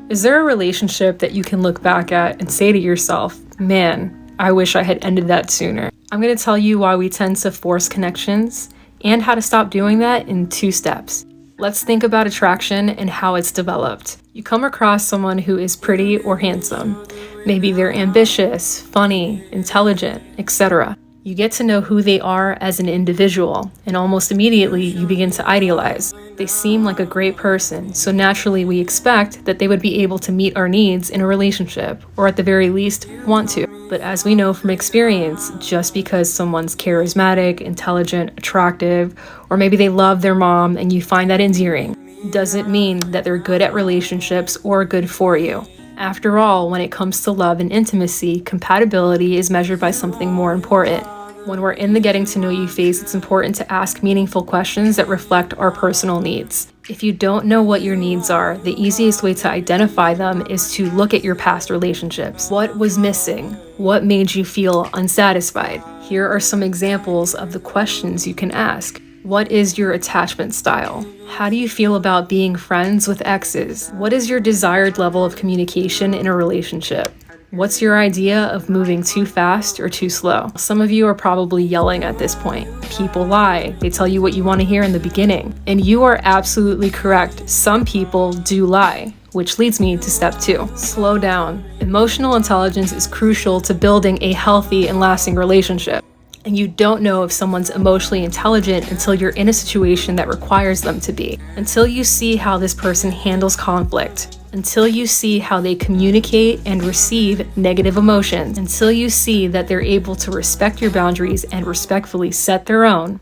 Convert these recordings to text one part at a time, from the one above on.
Is there a relationship that you can look back at and say to yourself, man, I wish I had ended that sooner? I'm going to tell you why we tend to force connections and how to stop doing that in 2 steps. Let's think about attraction and how it's developed. You come across someone who is pretty or handsome. Maybe they're ambitious, funny, intelligent, etc. You get to know who they are as an individual, and almost immediately you begin to idealize. They seem like a great person, so naturally we expect that they would be able to meet our needs in a relationship, or at the very least, want to. But as we know from experience, just because someone's charismatic, intelligent, attractive, or maybe they love their mom and you find that endearing, doesn't mean that they're good at relationships or good for you. After all, when it comes to love and intimacy, compatibility is measured by something more important. When we're in the getting to know you phase, it's important to ask meaningful questions that reflect our personal needs. If you don't know what your needs are, the easiest way to identify them is to look at your past relationships. What was missing? What made you feel unsatisfied? Here are some examples of the questions you can ask. What is your attachment style? How do you feel about being friends with exes? What is your desired level of communication in a relationship? What's your idea of moving too fast or too slow? Some of you are probably yelling at this point. People lie. They tell you what you want to hear in the beginning. And you are absolutely correct. Some people do lie, which leads me to step 2. Slow down. Emotional intelligence is crucial to building a healthy and lasting relationship. And you don't know if someone's emotionally intelligent until you're in a situation that requires them to be. Until you see how this person handles conflict. Until you see how they communicate and receive negative emotions. Until you see that they're able to respect your boundaries and respectfully set their own.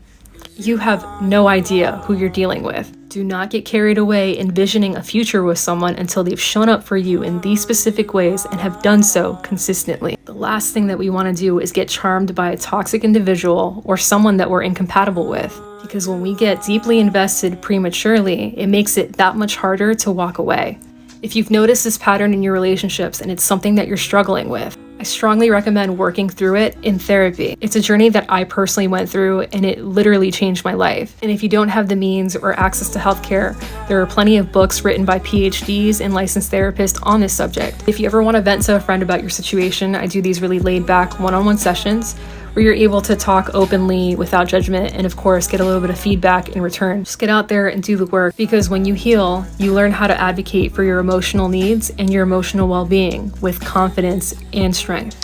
You have no idea who you're dealing with. Do not get carried away envisioning a future with someone until they've shown up for you in these specific ways and have done so consistently. The last thing that we want to do is get charmed by a toxic individual or someone that we're incompatible with. Because when we get deeply invested prematurely, it makes it that much harder to walk away. If you've noticed this pattern in your relationships and it's something that you're struggling with, I strongly recommend working through it in therapy. It's a journey that I personally went through and it literally changed my life. And if you don't have the means or access to healthcare, there are plenty of books written by PhDs and licensed therapists on this subject. If you ever want to vent to a friend about your situation, I do these really laid back one-on-one sessions where you're able to talk openly without judgment and of course get a little bit of feedback in return. Just get out there and do the work, because when you heal, you learn how to advocate for your emotional needs and your emotional well-being with confidence and strength.